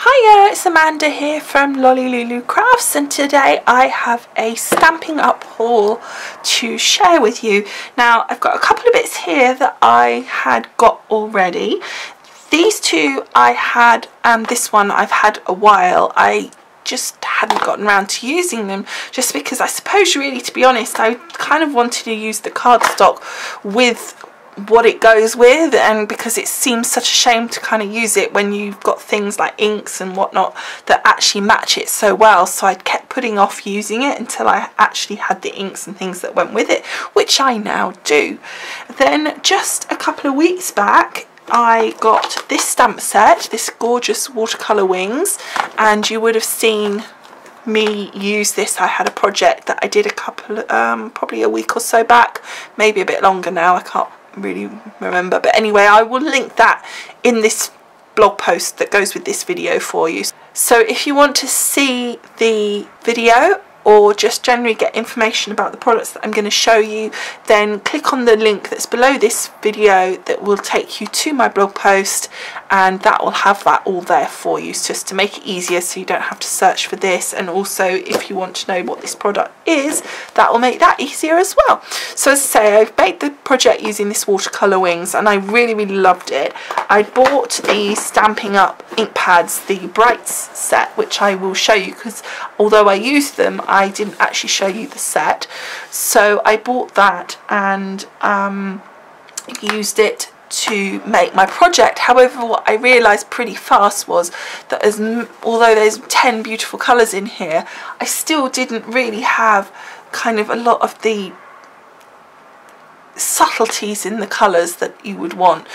Hiya, it's Amanda here from Lolli Lulu Crafts, and today I have a Stampin' Up haul to share with you. Now I've got a couple of bits here that I had got already. These two I had, and this one I've had a while. I just hadn't gotten around to using them, just because I suppose really, to be honest, I kind of wanted to use the cardstock with what it goes with, and because it seems such a shame to kind of use it when you've got things like inks and whatnot that actually match it so well. So I kept putting off using it until I actually had the inks and things that went with it, which I now do. Then just a couple of weeks back I got this stamp set, this gorgeous watercolour wings, and you would have seen me use this. I had a project that I did a couple probably a week or so back, maybe a bit longer now, I can't really remember, but anyway, I will link that in this blog post that goes with this video for you. So if you want to see the video or just generally get information about the products that I'm going to show you, then click on the link that's below this video that will take you to my blog post, and that will have that all there for you, just to make it easier so you don't have to search for this. And also if you want to know what this product is, that will make that easier as well. So as I say, I've made the project using this watercolour wings and I really loved it. I bought the Stampin' Up ink pads, the Brights set, which I will show you, because although I used them, I didn't actually show you the set. So I bought that and used it to make my project. However, what I realised pretty fast was that although there's 10 beautiful colours in here, I still didn't really have kind of a lot of the subtleties in the colours that you would want.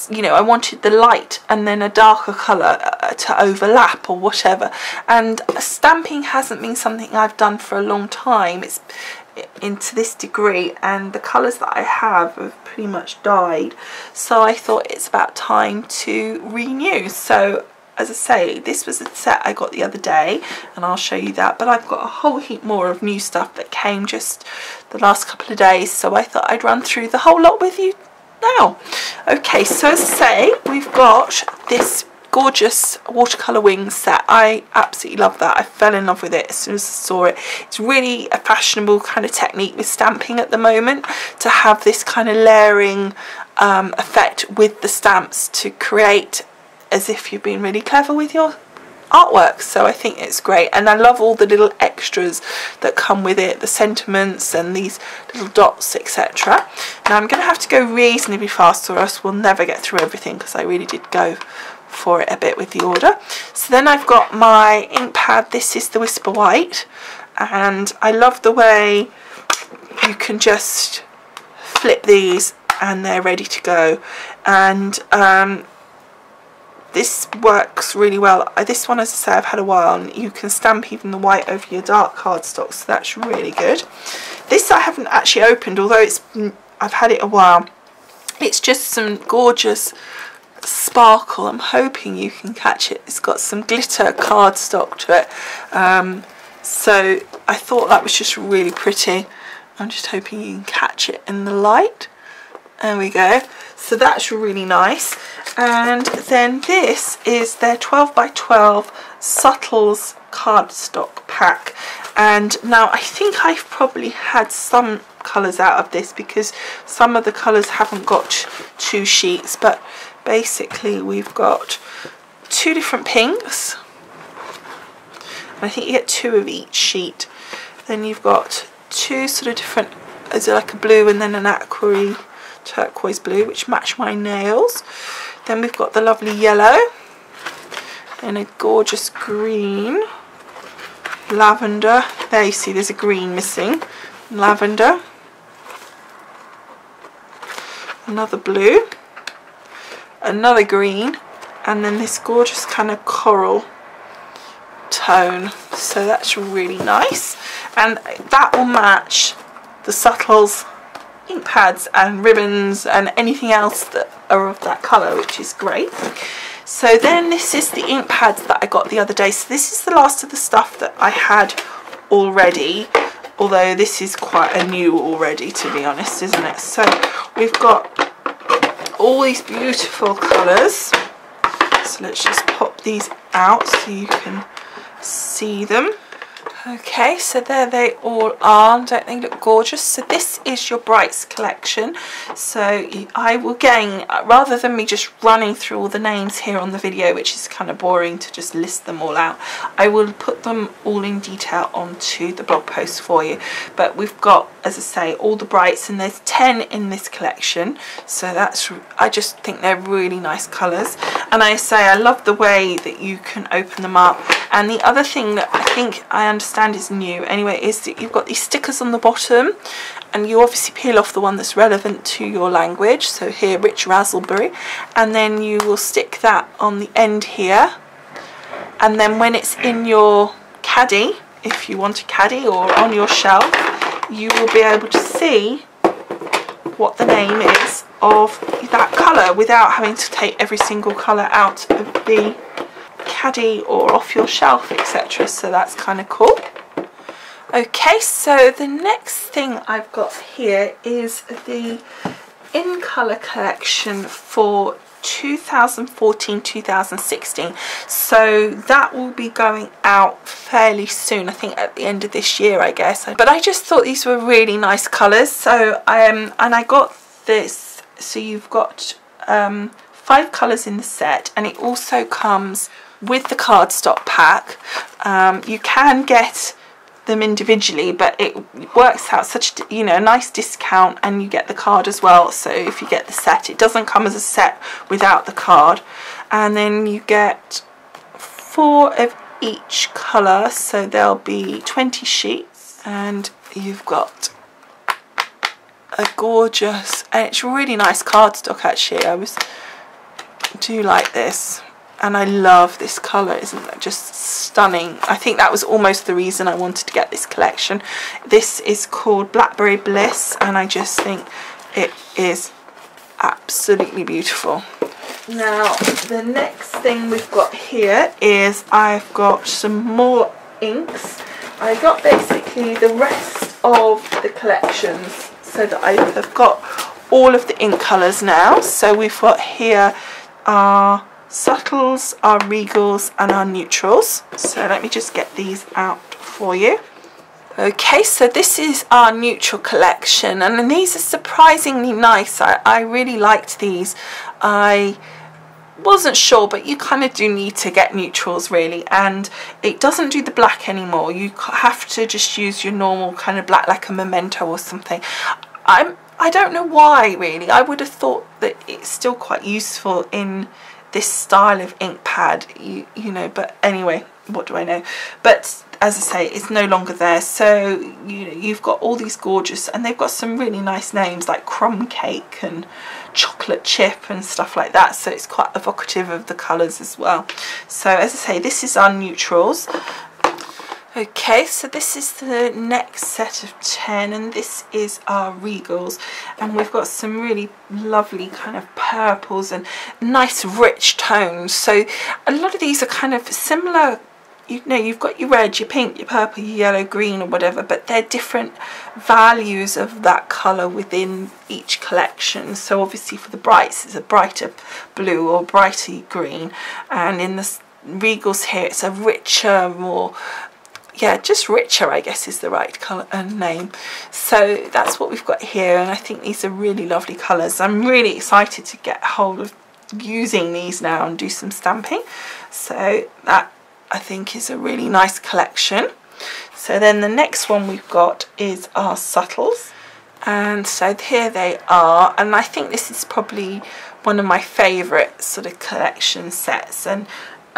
You know, I wanted the light and then a darker colour to overlap or whatever, and stamping hasn't been something I've done for a long time. It's into this degree, and the colours that I have pretty much died, so I thought it's about time to renew. So as I say, this was a set I got the other day and I'll show you that, but I've got a whole heap more of new stuff that came just the last couple of days, so I thought I'd run through the whole lot with you now. Okay, so as I say, we've got this gorgeous watercolour wings set. I absolutely love that. I fell in love with it as soon as I saw it. It's really a fashionable kind of technique with stamping at the moment, to have this kind of layering effect with the stamps to create as if you've been really clever with your artwork. So I think it's great, and I love all the little extras that come with it, the sentiments and these little dots, etc. Now I'm going to have to go reasonably fast or else we'll never get through everything, because I really did go for it a bit with the order. So then I've got my ink pad. This is the Whisper White, and I love the way you can just flip these and they're ready to go, and this works really well. This one, as I say, I've had a while, and you can stamp even the white over your dark cardstock, so that's really good. This I haven't actually opened, although I've had it a while. It's just some gorgeous sparkle. I'm hoping you can catch it. It's got some glitter cardstock to it, so I thought that was just really pretty. I'm just hoping you can catch it in the light. There we go. So that's really nice. And then this is their 12 by 12 Subtles cardstock pack. And now I think I've probably had some colours out of this, because some of the colours haven't got 2 sheets, but basically we've got 2 different pinks. And I think you get 2 of each sheet. Then you've got 2 sort of different, is it like a blue and then an aqua turquoise blue, which match my nails. Then we've got the lovely yellow and a gorgeous green, lavender. There you see there's a green missing. Lavender, another blue, another green, and then this gorgeous kind of coral tone. So that's really nice, and that will match the Subtles ink pads and ribbons and anything else that are of that colour, which is great. So then this is the ink pads that I got the other day. So this is the last of the stuff that I had already, although this is quite a new already, to be honest, isn't it? So we've got all these beautiful colours. So let's just pop these out so you can see them. Okay, so there they all are. Don't they look gorgeous? So this is your Brights collection. So I will, again, rather than me just running through all the names here on the video, which is kind of boring to just list them all out, I will put them all in detail onto the blog post for you. But we've got, as I say, all the Brights, and there's 10 in this collection. So that's, I just think they're really nice colours. And I say I love the way that you can open them up. And the other thing that I think I understand is new anyway is that you've got these stickers on the bottom, and you obviously peel off the one that's relevant to your language. So here, Rich Raspberry, and then you will stick that on the end here, and then when it's in your caddy, if you want a caddy, or on your shelf, you will be able to see what the name is of that colour without having to take every single colour out of the caddy or off your shelf, etc. So that's kind of cool. Okay, so the next thing I've got here is the In Colour collection for 2014-2016. So that will be going out fairly soon, I think at the end of this year, I guess. But I just thought these were really nice colours. So and I got this. So you've got 5 colours in the set, and it also comes with the cardstock pack. You can get them individually, but it works out such, you know, a nice discount, and you get the card as well. So if you get the set, it doesn't come as a set without the card, and then you get 4 of each colour, so there'll be 20 sheets, and you've got a gorgeous, and it's really nice cardstock actually. I do like this. And I love this colour, isn't that just stunning? I think that was almost the reason I wanted to get this collection. This is called Blackberry Bliss, and I just think it is absolutely beautiful. Now, the next thing we've got here is I've got some more inks. I got basically the rest of the collections, so that I have got all of the ink colours now. So we've got here our subtles, our regals, and our neutrals. So let me just get these out for you. Okay, so this is our neutral collection, and these are surprisingly nice. I really liked these. I wasn't sure, but you kind of do need to get neutrals really, and it doesn't do the black anymore. You have to just use your normal kind of black, like a Memento or something. I don't know why really. I would have thought that it's still quite useful in this style of ink pad, you know, but anyway, what do I know. But as I say, it's no longer there. So you've got all these gorgeous, and they've got some really nice names like Crumb Cake and Chocolate Chip and stuff like that, so it's quite evocative of the colours as well. So as I say, this is our neutrals. Okay, so this is the next set of 10, and this is our regals, and we've got some really lovely kind of purples and nice rich tones. So a lot of these are kind of similar, you know, you've got your red, your pink, your purple, your yellow, green or whatever, but they're different values of that colour within each collection. So obviously for the Brights it's a brighter blue or brighter green, and in the regals here it's a richer, more, yeah, just richer, I guess is the right colour and name. So that's what we've got here, and I think these are really lovely colours. I'm really excited to get hold of using these now and do some stamping. So that I think is a really nice collection. So then the next one we've got is our subtles, and so here they are, and I think this is probably one of my favourite sort of collection sets.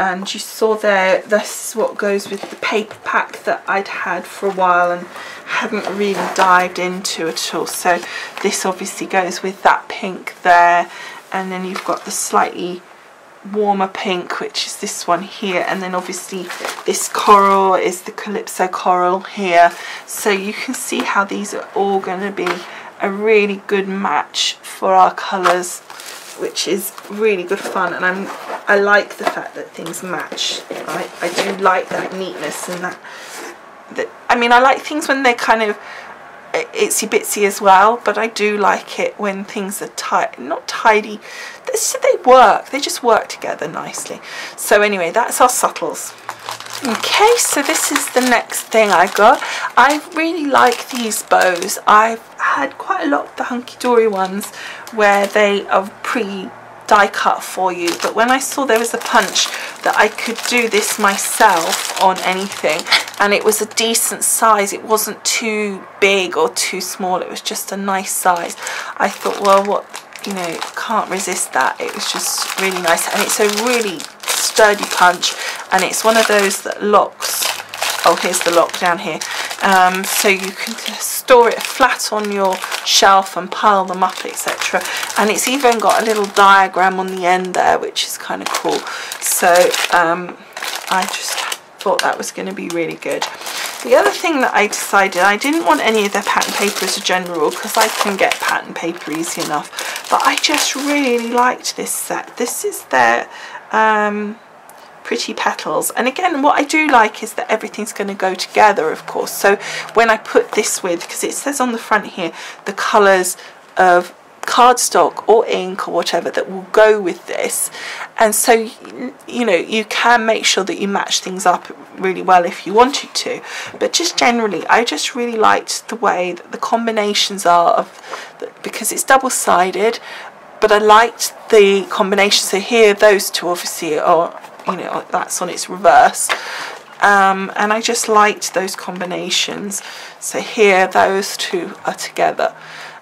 And you saw there, this is what goes with the paper pack that I'd had for a while and hadn't really dived into at all. So this obviously goes with that pink there, and then you've got the slightly warmer pink, which is this one here, and then obviously this coral is the Calypso coral here. So you can see how these are all going to be a really good match for our colours, which is really good fun. And I like the fact that things match. I do like that neatness, and that I mean, I like things when they're kind of itsy bitsy as well, but I do like it when things are not tidy. They work, they just work together nicely. So anyway, that's our subtles. Okay, so this is the next thing I got. I really like these bows. I've had quite a lot of the hunky-dory ones where they are die cut for you, but when I saw there was a punch that I could do this myself on anything, and it was a decent size, it wasn't too big or too small, it was just a nice size, I thought, well, what, you know, can't resist that. It was just really nice, and it's a really sturdy punch, and it's one of those that locks. Oh, here's the lock down here, so you can store it flat on your shelf and pile them up, etc. And it's even got a little diagram on the end there, which is kind of cool. So I just thought that was going to be really good. The other thing that I decided, I didn't want any of their pattern paper as a general, because I can get pattern paper easy enough, but I just really liked this set. This is their Pretty Petals, and again, what I do like is that everything's going to go together, of course. So when I put this with, because it says on the front here the colours of cardstock or ink or whatever that will go with this, and so you know, you can make sure that you match things up really well if you wanted to, but just generally I just really liked the way that the combinations are of because it's double-sided, but I liked the combination. So here those two obviously are, you know, that's on its reverse, and I just liked those combinations. So here those two are together.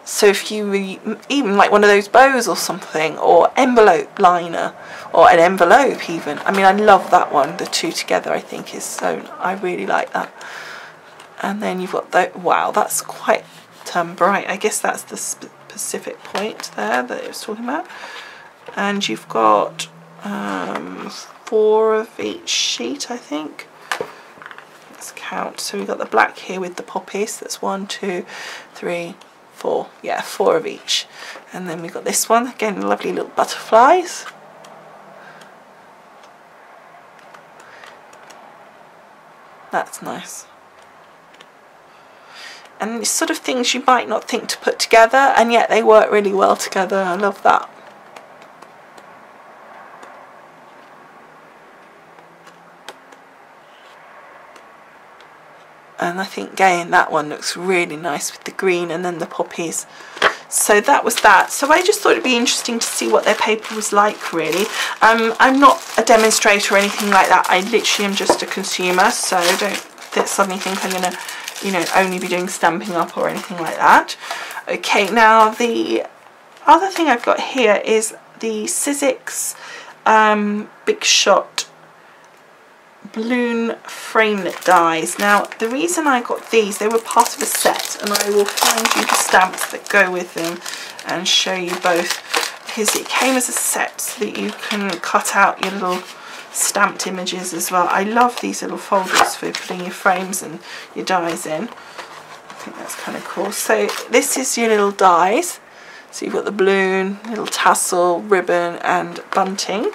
So if you even like one of those bows or something, or envelope liner, or an envelope even, I mean, I love that one. The two together I think is so, I really like that. And then you've got the, wow, that's quite bright. I guess that's the specific point there that it was talking about. And you've got 4 of each sheet, I think. Let's count. So we've got the black here with the poppies. That's 1, 2, 3, 4. Yeah, 4 of each. And then we've got this one again, lovely little butterflies. That's nice. And it's sort of things you might not think to put together, and yet they work really well together. I love that. And I think again that one looks really nice with the green and then the poppies. So that was that. So I just thought it'd be interesting to see what their paper was like, really. I'm not a demonstrator or anything like that. I literally am just a consumer, so don't suddenly think I'm going to, you know, only be doing Stampin' Up or anything like that. Okay, now the other thing I've got here is the Sizzix Big Shot balloon framelit dies. Now the reason I got these, they were part of a set, and I will find you the stamps that go with them and show you both, because it came as a set so that you can cut out your little stamped images as well. I love these little folders for putting your frames and your dies in. I think that's kind of cool. So this is your little dies. So you've got the balloon, little tassel, ribbon and bunting.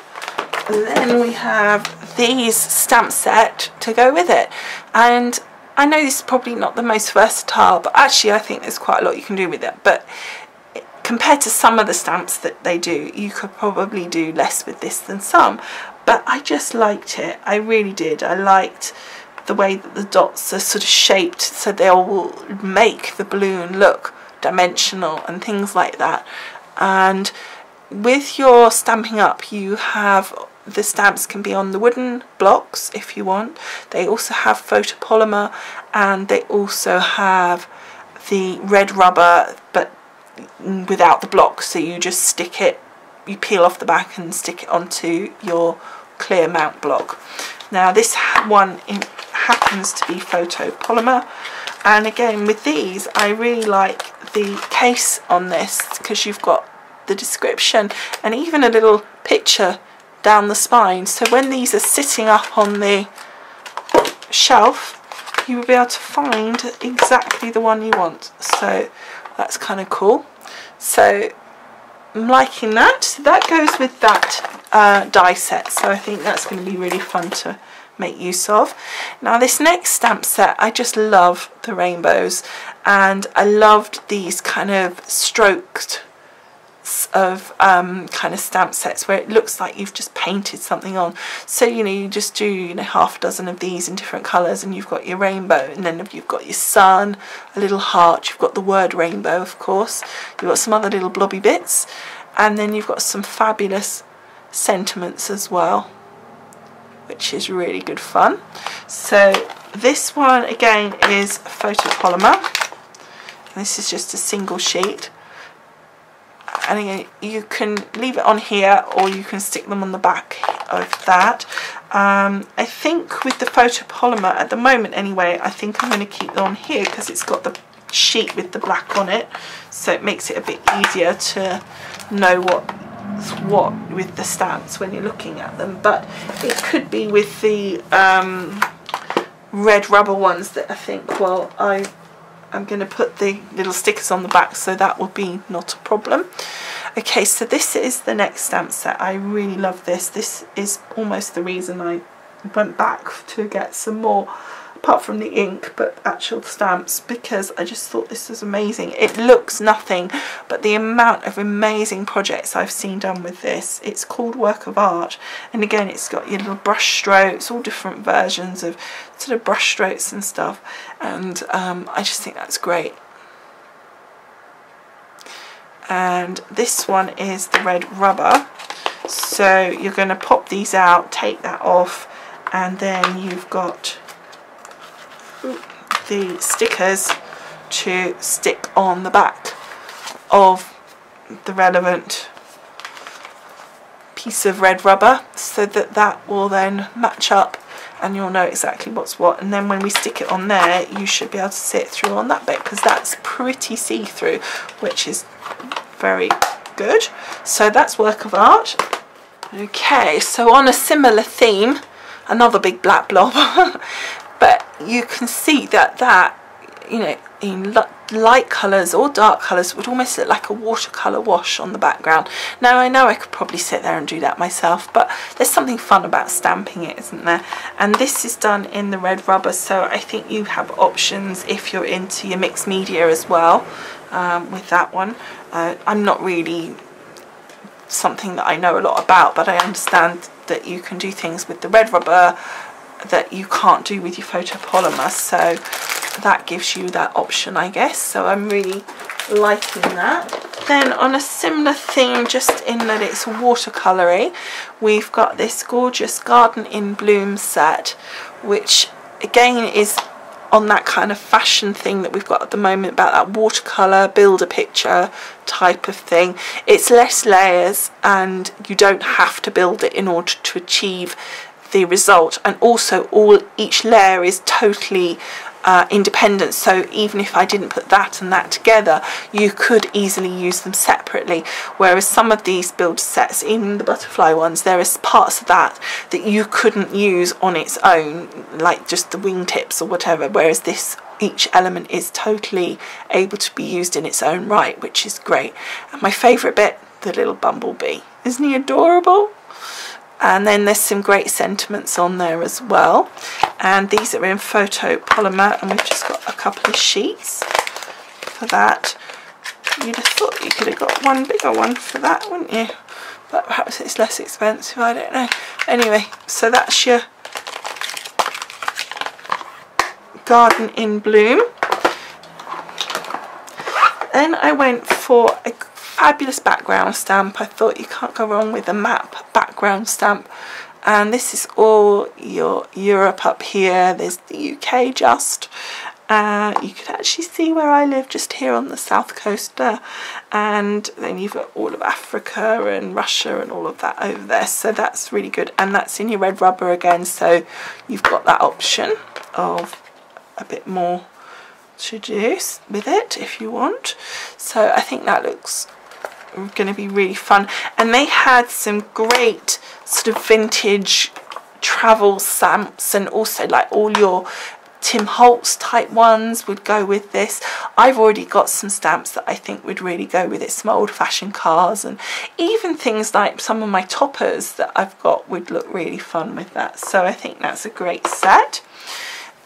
And then we have these stamp set to go with it, and I know this is probably not the most versatile, but actually I think there's quite a lot you can do with it. But compared to some of the stamps that they do, you could probably do less with this than some, but I just liked it. I really did. I liked the way that the dots are sort of shaped so they will make the balloon look dimensional and things like that. And with your Stampin' Up, you have the stamps can be on the wooden blocks if you want. They also have photopolymer, and they also have the red rubber, but without the block, so you just stick it, you peel off the back and stick it onto your clear mount block. Now this one happens to be photopolymer, and again with these I really like the case on this, because you've got the description and even a little picture down the spine, so when these are sitting up on the shelf you will be able to find exactly the one you want. So that's kind of cool. So I'm liking that. So that goes with that die set, so I think that's going to be really fun to make use of. Now this next stamp set, I just love the rainbows, and I loved these kind of stroked of kind of stamp sets where it looks like you've just painted something on. So you know, you just do, you know, half a dozen of these in different colours, and you've got your rainbow, and then you've got your sun, a little heart, you've got the word rainbow, of course, you've got some other little blobby bits, and then you've got some fabulous sentiments as well, which is really good fun. So this one again is photopolymer. This is just a single sheet, and again you can leave it on here or you can stick them on the back of that. I think with the photopolymer at the moment anyway, I think I'm going to keep it on here because it's got the sheet with the black on it, so it makes it a bit easier to know what's what with the stamps when you're looking at them. But it could be with the red rubber ones that I think, well, I'm going to put the little stickers on the back, so that will be not a problem. Okay, so this is the next stamp set. I really love this. This is almost the reason I went back to get some more, apart from the ink, but actual stamps, because I just thought this was amazing. It looks nothing, but the amount of amazing projects I've seen done with this. It's called Work of Art, and again it's got your little brush strokes, all different versions of sort of brush strokes and stuff, and I just think that's great. And this one is the red rubber, so you're going to pop these out, take that off, and then you've got the stickers to stick on the back of the relevant piece of red rubber, so that that will then match up and you'll know exactly what's what. And then when we stick it on there, you should be able to see it through on that bit, because that's pretty see-through, which is very good. So that's Work of Art. Okay, so on a similar theme, another big black blob, but you can see that you know, in light colours or dark colours would almost look like a watercolour wash on the background. Now I know I could probably sit there and do that myself, but there's something fun about stamping it, isn't there? And this is done in the red rubber, so I think you have options if you're into your mixed media as well with that one. I'm not really something that I know a lot about, but I understand that you can do things with the red rubber that you can't do with your photopolymer, so that gives you that option, I guess. So I'm really liking that. Then on a similar theme, just in that it's watercolory, we've got this gorgeous Garden in Bloom set, which again is on that kind of fashion thing that we've got at the moment, about that watercolour, build a picture type of thing. It's less layers and you don't have to build it in order to achieve the result, and also each layer is totally independent, so even if I didn't put that and that together, you could easily use them separately. Whereas some of these build sets, even the butterfly ones, there is parts of that you couldn't use on its own, like just the wingtips or whatever, whereas this, each element is totally able to be used in its own right, which is great. And my favourite bit, the little bumblebee. Isn't he adorable? And then there's some great sentiments on there as well. And these are in photopolymer, and we've just got a couple of sheets for that. You'd have thought you could have got one bigger one for that, wouldn't you? But perhaps it's less expensive, I don't know. Anyway, so that's your Garden in Bloom. Then I went for a fabulous background stamp. I thought you can't go wrong with a map background stamp, and this is all your Europe up here. There's the UK just, you can actually see where I live just here on the south coast there, and then you've got all of Africa and Russia and all of that over there, so that's really good. And that's in your red rubber again, so you've got that option of a bit more to do with it if you want. So I think that looks going to be really fun. And they had some great sort of vintage travel stamps, and also like all your Tim Holtz type ones would go with this. I've already got some stamps that I think would really go with it, some old-fashioned cars, and even things like some of my toppers that I've got would look really fun with that. So I think that's a great set.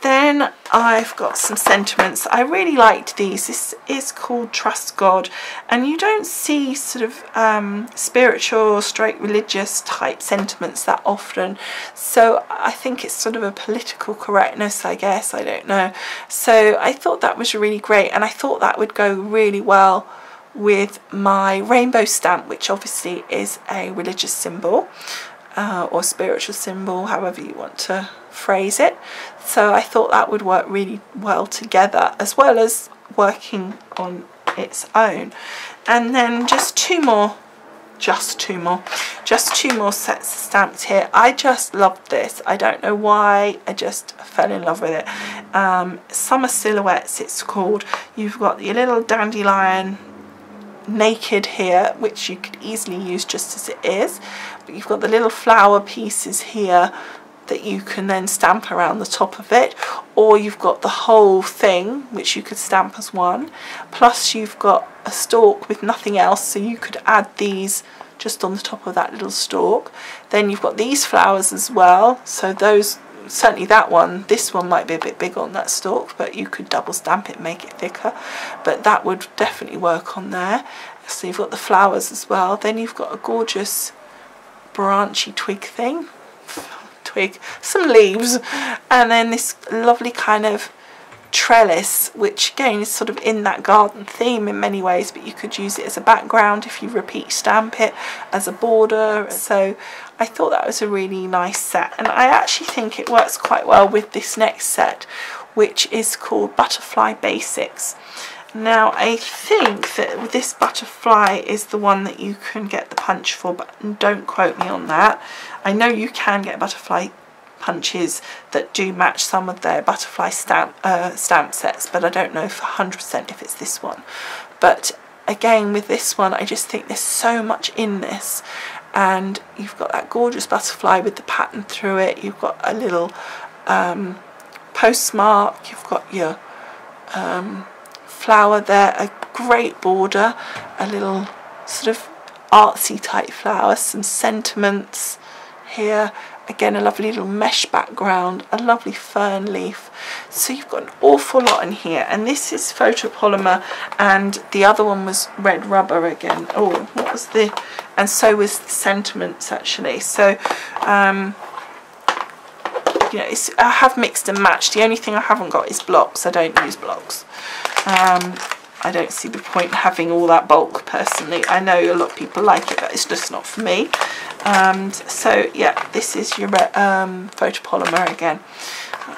Then I've got some sentiments. I really liked these. This is called Trust God, and you don't see sort of spiritual, straight religious type sentiments that often. So I think it's sort of a political correctness, I guess. I don't know. So I thought that was really great, and I thought that would go really well with my rainbow stamp, which obviously is a religious symbol or spiritual symbol, however you want to phrase it. So I thought that would work really well together, as well as working on its own. And then just two more sets of stamps here. I just loved this. I don't know why, I just fell in love with it. Summer Silhouettes it's called. You've got your little dandelion naked here, which you could easily use just as it is, but you've got the little flower pieces here that you can then stamp around the top of it, or you've got the whole thing which you could stamp as one, plus you've got a stalk with nothing else, so you could add these just on the top of that little stalk. Then you've got these flowers as well, so those, certainly that one, this one might be a bit big on that stalk, but you could double stamp it, make it thicker, but that would definitely work on there. So you've got the flowers as well. Then you've got a gorgeous branchy twig thing, some leaves, and then this lovely kind of trellis, which again is sort of in that garden theme in many ways, but you could use it as a background if you repeat stamp it, as a border. So I thought that was a really nice set, and I actually think it works quite well with this next set, which is called Butterfly Basics. Now I think that this butterfly is the one that you can get the punch for, but don't quote me on that. I know you can get butterfly punches that do match some of their butterfly stamp sets, but I don't know for 100% if it's this one. But again, with this one, I just think there's so much in this, and you've got that gorgeous butterfly with the pattern through it. You've got a little postmark, you've got your flower there, a great border, a little sort of artsy type flower, some sentiments here, again a lovely little mesh background, a lovely fern leaf. So you've got an awful lot in here, and this is photopolymer, and the other one was red rubber again. Oh, what was the, and so was the sentiments actually. So you know, I have mixed and matched. The only thing I haven't got is blocks. I don't use blocks. I don't see the point in having all that bulk personally. I know a lot of people like it, but it's just not for me. So yeah, this is your photopolymer again,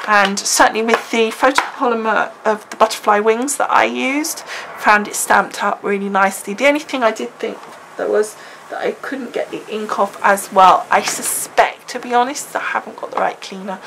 and certainly with the photopolymer of the butterfly wings that I used, found it stamped up really nicely. The only thing I did think that was that I couldn't get the ink off as well. I suspect, to be honest, I haven't got the right cleaner,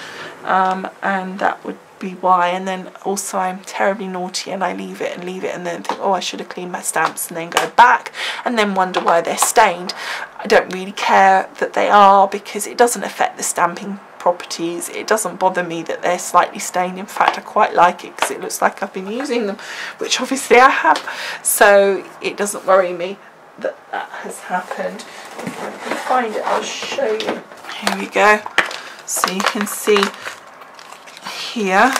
and that would be why. And then also I'm terribly naughty, and I leave it and then think, oh, I should have cleaned my stamps, and then go back and then wonder why they're stained. I don't really care that they are, because it doesn't affect the stamping properties. It doesn't bother me that they're slightly stained. In fact, I quite like it because it looks like I've been using them, which obviously I have, so it doesn't worry me that that has happened. If I can find it, I'll show you. Here we go, so you can see here,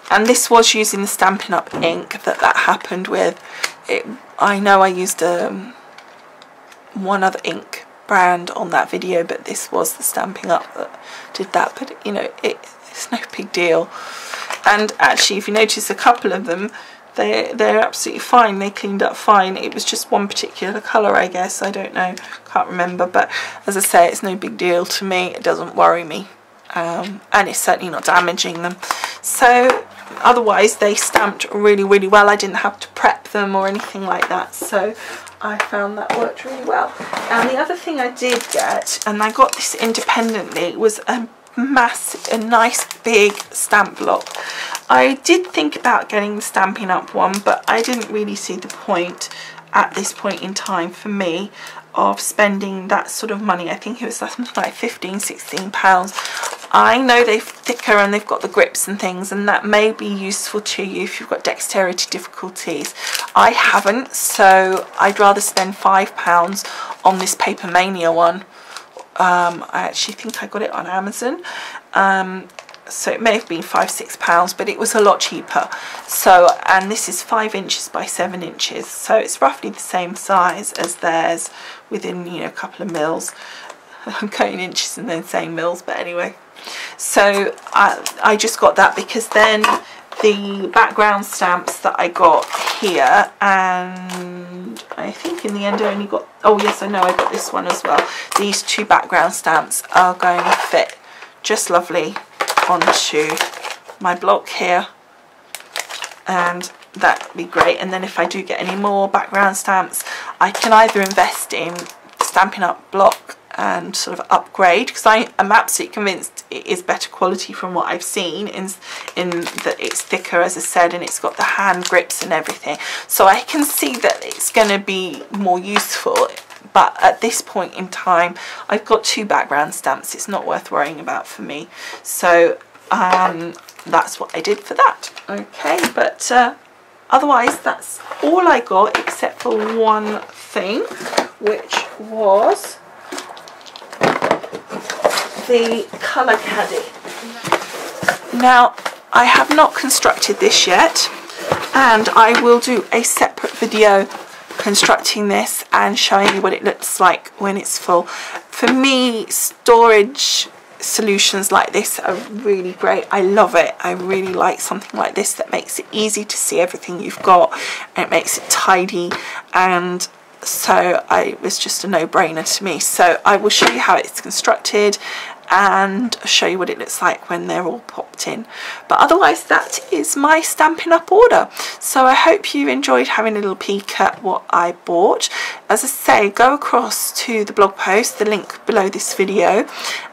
and this was using the Stampin' Up ink that happened with it. I know I used one other ink brand on that video, but this was the Stampin' Up that did that. But you know, it's no big deal. And actually, if you notice, a couple of them, they're absolutely fine. They cleaned up fine. It was just one particular colour, I guess. I don't know, can't remember. But as I say, it's no big deal to me. It doesn't worry me, and it's certainly not damaging them. So otherwise, they stamped really, really well. I didn't have to prep them or anything like that. So I found that worked really well. And the other thing I did get, and I got this independently, was a nice big stamp block. I did think about getting the Stampin' Up one, but I didn't really see the point at this point in time for me of spending that sort of money. I think it was something like £15–16. I know they're thicker and they've got the grips and things, and that may be useful to you if you've got dexterity difficulties. I haven't, so I'd rather spend £5 on this Paper Mania one. I actually think I got it on Amazon, so it may have been £5–6, but it was a lot cheaper. So, and this is 5 inches by 7 inches, so it's roughly the same size as theirs, within, you know, a couple of mils. I'm going inches and then saying mils, but anyway. So I just got that because then the background stamps that I got here, and I think in the end I only got, oh yes, I know I got this one as well. These 2 background stamps are going to fit just lovely onto my block here, and that'd be great. And then if I do get any more background stamps, I can either invest in Stampin' Up block and sort of upgrade, because I am absolutely convinced it is better quality from what I've seen, in that it's thicker, as I said, and it's got the hand grips and everything, so I can see that it's going to be more useful. But at this point in time, I've got 2 background stamps. It's not worth worrying about for me, so that's what I did for that. Okay, but otherwise that's all I got, except for one thing, which was the colour caddy. Now, I have not constructed this yet, and I will do a separate video constructing this and showing you what it looks like when it's full. For me, storage solutions like this are really great. I love it. I really like something like this that makes it easy to see everything you've got, and it makes it tidy, and so it was just a no-brainer to me. So I will show you how it's constructed and show you what it looks like when they're all popped in. But otherwise, that is my Stampin' Up order. So I hope you enjoyed having a little peek at what I bought. As I say, go across to the blog post, the link below this video,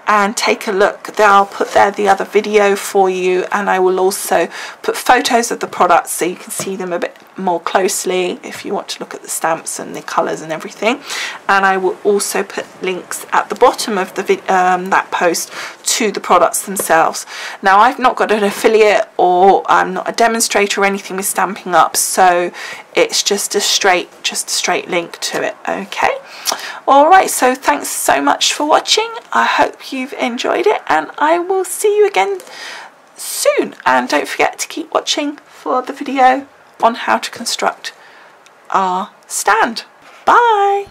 and take a look. I'll put there the other video for you, and I will also put photos of the products so you can see them a bit more closely if you want to look at the stamps and the colours and everything. And I will also put links at the bottom of the that post to the products themselves. Now, I've not got an affiliate, or I'm not a demonstrator or anything with Stampin' Up, so it's just a straight link to it. Okay, all right, so thanks so much for watching. I hope you've enjoyed it, and I will see you again soon. And don't forget to keep watching for the video on how to construct our stand. Bye.